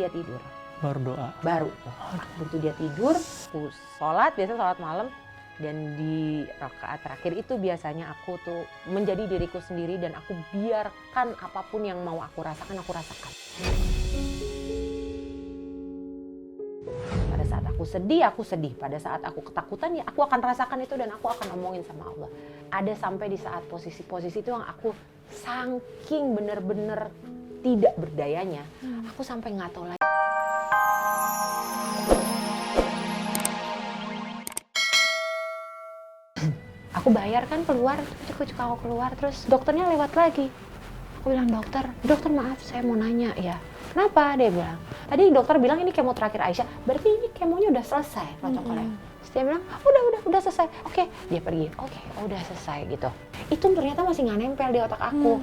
dia tidur. Berdoa. Baru. Begitu dia tidur, aku sholat, biasa sholat malam. Dan di rakaat terakhir itu biasanya aku tuh menjadi diriku sendiri dan aku biarkan apapun yang mau aku rasakan, aku rasakan. Pada saat aku sedih. Pada saat aku ketakutan, ya aku akan rasakan itu dan aku akan omongin sama Allah. Ada sampai di saat posisi-posisi itu yang aku saking bener-bener tidak berdayanya, aku sampai nggak tahu lagi. Aku bayar kan keluar, aku keluar, terus dokternya lewat lagi. Aku bilang, dokter maaf saya mau nanya ya. Kenapa? Dia bilang, tadi dokter bilang ini kemo terakhir Aisyah, berarti ini kemonya udah selesai protokolnya. Terus dia bilang, udah selesai. Oke, dia pergi. Oke, udah selesai gitu. Itu ternyata masih nggak nempel di otak aku.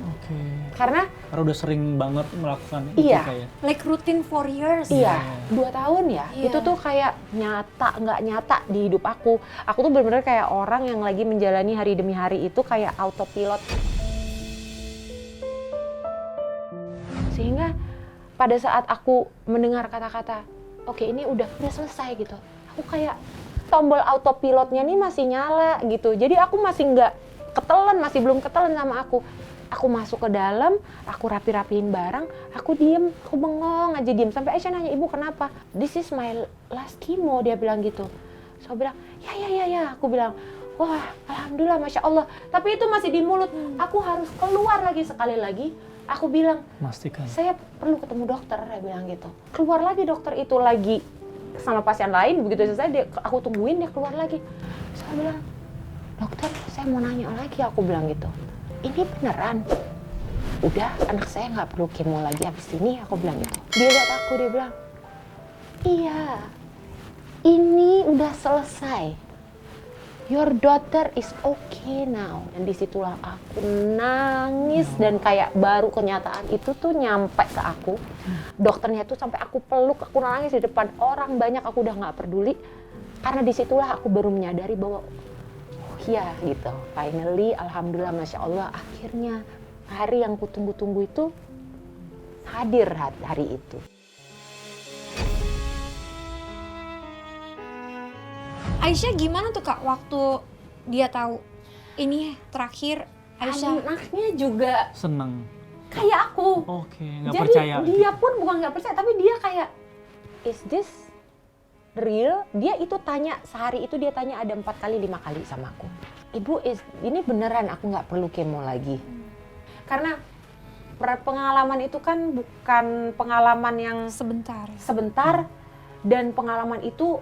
Karena udah sering banget melakukan itu iya, kayak. Like routine 4 years. Iya, 2 tahun ya. Iya. Itu tuh kayak nggak nyata di hidup aku. Aku tuh benar-benar kayak orang yang lagi menjalani hari demi hari itu kayak autopilot. Sehingga pada saat aku mendengar kata-kata, oke ini udah selesai gitu. Aku kayak tombol autopilotnya nih masih nyala gitu. Jadi aku masih belum ketelen sama aku. Aku masuk ke dalam, aku rapi-rapiin barang, aku diem, aku bengong aja diem. Sampai Aisyah nanya, ibu kenapa? This is my last chemo, dia bilang gitu. So aku bilang, ya. Aku bilang, wah alhamdulillah, Masya Allah. Tapi itu masih di mulut, aku harus keluar lagi sekali lagi. Aku bilang, Pastikan. saya perlu ketemu dokter, dia bilang gitu. Keluar lagi dokter itu lagi sama pasien lain, begitu selesai aku tungguin dia keluar lagi. Saya bilang, dokter saya mau nanya lagi, aku bilang gitu. Ini beneran? Udah anak saya nggak perlu kemo lagi habis ini, aku bilang gitu. Dia lihat aku, dia bilang, iya ini udah selesai. Your daughter is okay now. Dan disitulah aku nangis dan kayak baru kenyataan itu tuh nyampe ke aku. Dokternya tuh sampai aku peluk, aku nangis di depan orang banyak, aku udah nggak peduli. Karena disitulah aku baru menyadari bahwa ya gitu, finally alhamdulillah Masya Allah akhirnya hari yang kutunggu-tunggu itu hadir hari itu. Aisyah gimana tuh Kak waktu dia tahu ini terakhir Aisyah? Anaknya juga Seneng. kayak aku. Oke, nggak Jadi percaya. dia pun bukan nggak percaya, tapi dia kayak, is this real? Dia itu tanya, sehari itu dia tanya ada 4 kali 5 kali sama aku. Ibu, ini beneran aku nggak perlu kemo lagi? Karena pengalaman itu kan bukan pengalaman yang sebentar dan pengalaman itu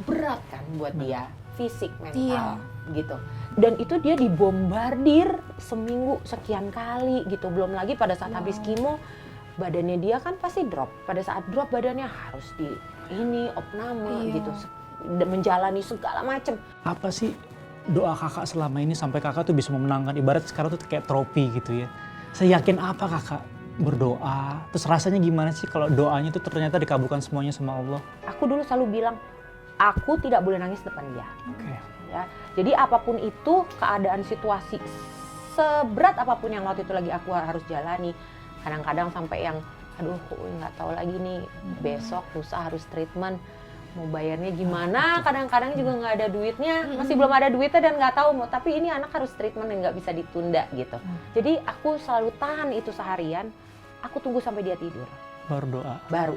berat kan buat dia, fisik, mental gitu. Dan itu dia dibombardir seminggu sekian kali gitu. Belum lagi pada saat habis kemo, badannya dia kan pasti drop. Pada saat drop badannya harus opname gitu. Menjalani segala macam. Apa sih doa kakak selama ini sampai kakak tuh bisa memenangkan, ibarat sekarang tuh kayak trofi gitu ya. Seyakin apa kakak berdoa? Terus rasanya gimana sih kalau doanya tuh ternyata dikabulkan semuanya sama Allah? Aku dulu selalu bilang, aku tidak boleh nangis depan dia. Oke. Ya, jadi apapun itu, keadaan situasi seberat apapun yang waktu itu lagi aku harus jalani, kadang-kadang sampai yang aduh nggak tahu lagi nih besok lusa harus treatment, mau bayarnya gimana, kadang-kadang juga nggak ada duitnya, masih belum ada duitnya dan nggak tahu mau, tapi ini anak harus treatment dan nggak bisa ditunda gitu. Jadi aku selalu tahan itu seharian, aku tunggu sampai dia tidur. Berdoa. Baru.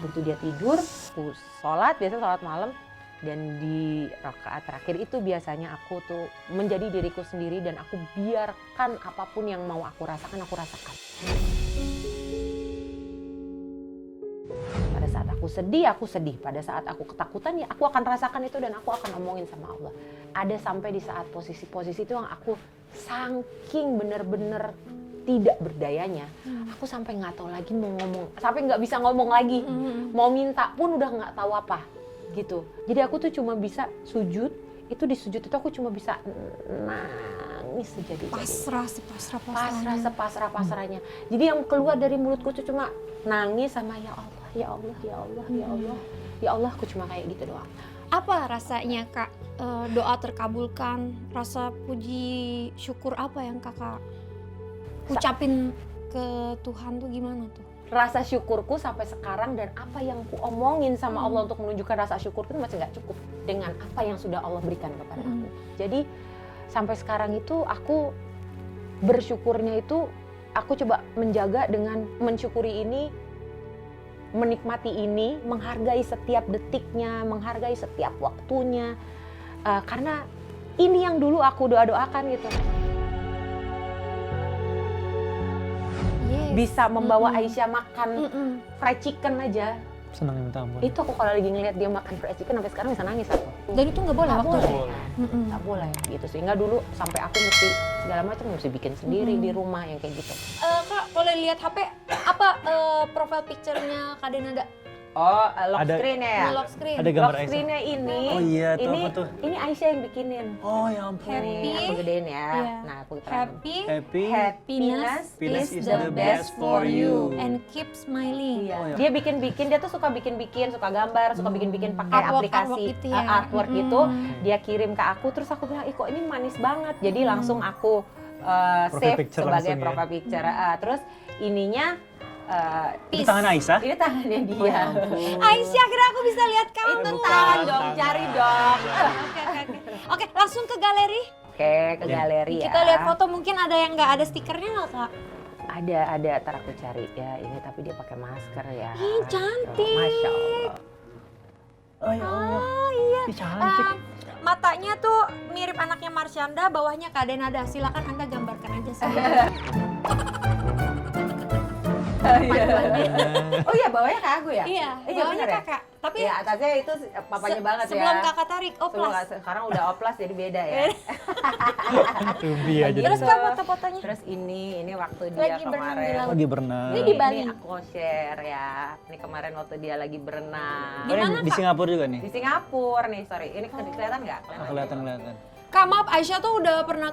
Begitu dia tidur, aku sholat, biasa sholat malam. Dan di rakaat terakhir itu biasanya aku tuh menjadi diriku sendiri dan aku biarkan apapun yang mau aku rasakan, aku rasakan. Pada saat aku sedih. Pada saat aku ketakutan, ya aku akan rasakan itu dan aku akan omongin sama Allah. Ada sampai di saat posisi-posisi itu yang aku saking bener-bener tidak berdayanya, aku sampai nggak tahu lagi mau ngomong, sampai nggak bisa ngomong lagi, mau minta pun udah nggak tahu apa, gitu. Jadi aku tuh cuma bisa sujud, itu di sujud itu aku cuma bisa nangis sepasrah-pasrahnya. Jadi yang keluar dari mulutku tuh cuma nangis sama ya Allah, ya Allah, ya Allah, ya Allah, ya Allah, aku cuma kayak gitu doang. Apa rasanya Kak doa terkabulkan, rasa puji syukur apa yang Kakak ucapin ke Tuhan tuh gimana tuh? rasa syukurku sampai sekarang dan apa yang ku omongin sama Allah untuk menunjukkan rasa syukurku itu masih nggak cukup dengan apa yang sudah Allah berikan kepada aku. Jadi sampai sekarang itu aku bersyukurnya itu aku coba menjaga dengan mensyukuri ini, menikmati ini, menghargai setiap detiknya, menghargai setiap waktunya, karena ini yang dulu aku doa-doakan gitu. Bisa membawa Aisyah makan fried chicken aja. Senang minta ampun. Itu aku kalau lagi ngeliat dia makan fried chicken sampai sekarang bisa nangis aku. Dan itu nggak boleh Nggak waktu itu. boleh. Nggak boleh gitu. Sehingga dulu sampai aku mesti segala macam mesti bikin sendiri di rumah yang kayak gitu. Kak, boleh lihat HP apa profile picture-nya Kak Denada? Oh, lock Ada- screen-nya ya? Di lock screen. Ada gambar Lock Aisyah. screen-nya ini. Oh iya, tuh ini, apa tuh? Ini Aisyah yang bikinin. Oh ya ampun. Happy. Nih, aku gedein ya. Iya. Nah, aku terangin. Happy, Happy. happiness Happiness is the best for you and keep smiling. Iya. Oh, ya. Dia bikin-bikin, dia tuh suka bikin-bikin, suka gambar, suka bikin-bikin pakai Artwork aplikasi itu ya. artwork itu. Dia kirim ke aku, terus aku bilang, kok ini manis banget. Jadi langsung aku Profile save picture sebagai langsung ya. profile picture. Terus ininya Itu tangan Aisyah? ini tangannya dia. Aisyah, kira aku bisa lihat kamu. Itu bukan tangan dong, tangan. cari dong. Oke, langsung ke galeri. Oke, ke galeri ya. Kita lihat foto, mungkin ada yang nggak ada stikernya nggak Kak? Ada, ntar aku cari ya. Ini tapi dia pakai masker ya. Ih, cantik. Masya Allah. Oh ya Allah. Oh iya. Ih, cantik. Matanya tuh mirip anaknya Marsyanda, bawahnya Kak Denada. Silakan Anda gambarkan aja sendiri. Oh iya, bawahnya ke aku ya? Iya, Iya bawahnya bener ya? Kakak. Tapi Ya atasnya itu papanya banget ya. sebelum Kakak tarik Sebelum oplas. sekarang udah oplas jadi beda ya. Tumbi aja. Terus deh. Kak foto-fotonya? Terus ini waktu dia Lagi berenang di kemarin. laut. Lagi berenang. Ini di Bali. Ini aku share ya. Ini kemarin waktu dia lagi berenang. Oh, ini di Singapura juga nih? Di Singapura nih, sorry. Ini kelihatan nggak? Oh, kelihatan. Kak, maaf, Aisyah tuh udah pernah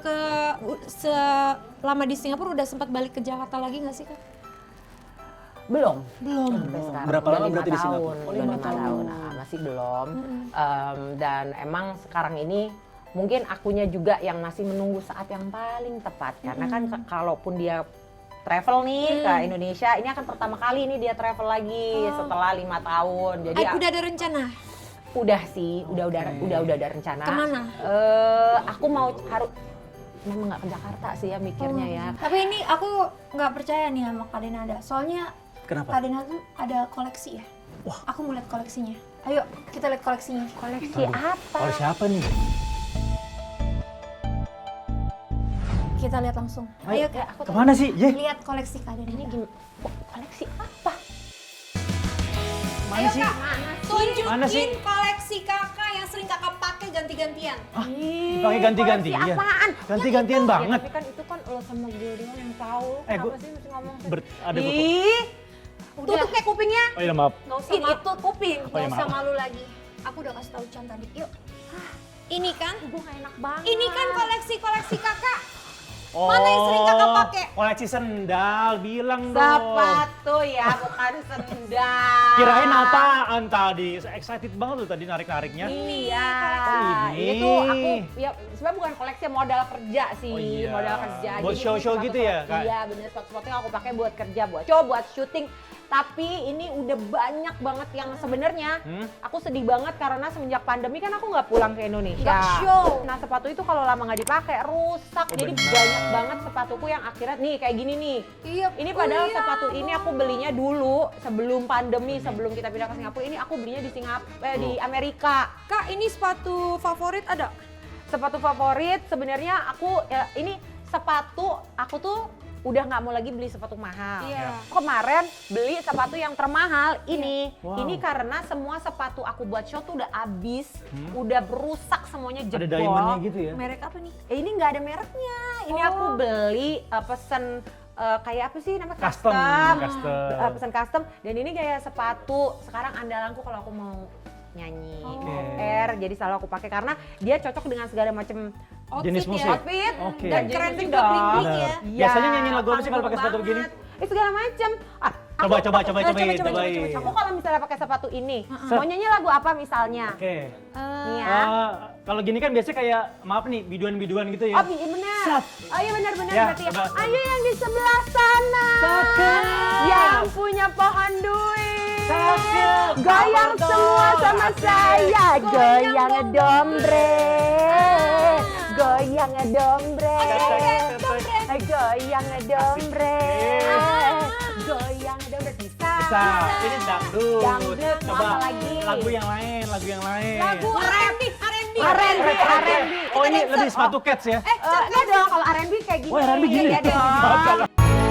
selama di Singapura udah sempat balik ke Jakarta lagi nggak sih Kak? Belum. Belum. Sampai sekarang. Berapa Udah lama 5 berarti di Singapura? tahun. Udah 5 tahun. Nah, masih belum. Dan emang sekarang ini mungkin akunya juga yang masih menunggu saat yang paling tepat. Karena kan kalaupun dia travel nih ke Indonesia, ini akan pertama kali ini dia travel lagi setelah 5 tahun. Jadi Udah ada rencana? udah sih, udah ada rencana. Kemana? Aku mau memang nggak ke Jakarta sih ya mikirnya ya. Tapi ini aku nggak percaya nih sama Kak Denada. Soalnya Kenapa? Kak Denada tuh ada koleksi ya. Wah. Aku mau lihat koleksinya. Ayo kita lihat koleksinya. Koleksi apa? Oleh siapa nih? Kita lihat langsung. Ayo Kak, Kemana sih? Ye? lihat koleksi Kak Denada. Ini koleksi apa? Mana sih? Tunjukin Mana sih? koleksi kakak yang sering kakak pakai ganti-gantian. Dipakai ganti-gantian. Koleksi apaan? Ganti-gantian Ya, banget. tapi kan itu kan lo sama gue doang yang tahu. Gua- Kenapa sih mesti ngomong? Ada buku. Ih, tutup kayak kupingnya. Oh iya maaf. Nggak usah Itu kuping. Oh, Gak iya, usah maaf. malu lagi. Aku udah kasih tahu Chan tadi. Yuk. Ini kan? Gue gak enak banget. Ini kan koleksi kakak. Oh, Mana yang sering kakak pakai? Koleksi sendal, bilang dong. Sepatu ya, bukan sendal. Kirain apaan tadi? Excited banget tuh tadi narik-nariknya. Iya. Oh, ini. tuh aku ya sebenarnya bukan koleksi modal kerja sih, Oh, iya. modal kerja. Buat Jadi show-show ini gitu ya, Kak? Iya, bener sepatu-sepatu yang aku pakai buat kerja, buat show, buat syuting. Tapi ini udah banyak banget yang sebenarnya aku sedih banget karena semenjak pandemi kan aku nggak pulang ke Indonesia. Nggak show. Nah sepatu itu kalau lama nggak dipakai rusak. Oh, Jadi benar. banyak banget sepatuku yang akhirnya nih kayak gini nih. Iya. Ini padahal sepatu ini aku belinya dulu sebelum pandemi, sebelum kita pindah ke Singapura. Ini aku belinya di di Amerika. Kak, ini sepatu favorit ada? Sepatu favorit sebenarnya aku ya, ini sepatu aku tuh udah nggak mau lagi beli sepatu mahal. Iya. Kemarin beli sepatu yang termahal ini. Wow. Ini karena semua sepatu aku buat show tuh udah habis, udah rusak semuanya jebol. Ada diamondnya gitu ya? Merek apa nih? Ini nggak ada mereknya. Ini aku beli pesen kayak apa sih namanya Custom. Pesen custom dan ini kayak sepatu sekarang andalanku kalau aku mau nyanyi air jadi selalu aku pakai karena dia cocok dengan segala macam Jenis musik? outfit Oke. dan Keren jenis juga, dong. bling-bling ya. Benar. Biasanya nyanyi lagu apa sih kalau pakai sepatu begini? Segala macam. Cobain. Aku kalau misalnya pakai sepatu ini, mau nyanyi lagu apa misalnya? Oke. Nih ya. Kalau gini kan biasanya kayak, maaf nih, biduan-biduan gitu ya. Oh iya benar. Oh iya benar Ya, berarti. coba. Ayo yang di sebelah sana. Cakep. Yang punya pohon duit. Cakep. Goyang Apa semua dong? sama Asik. saya. Goyang dombre. Goyang dombre. Goyang dombre. Goyang dombre bisa. Bisa, ini dangdut. Dangdut, Coba apa lagi? lagu yang lain. Lagu R&B. R&B. Oh ini lebih sepatu cats ya? Enggak dong, kalau R&B kayak gini. Oh R&B gini? Iya dong.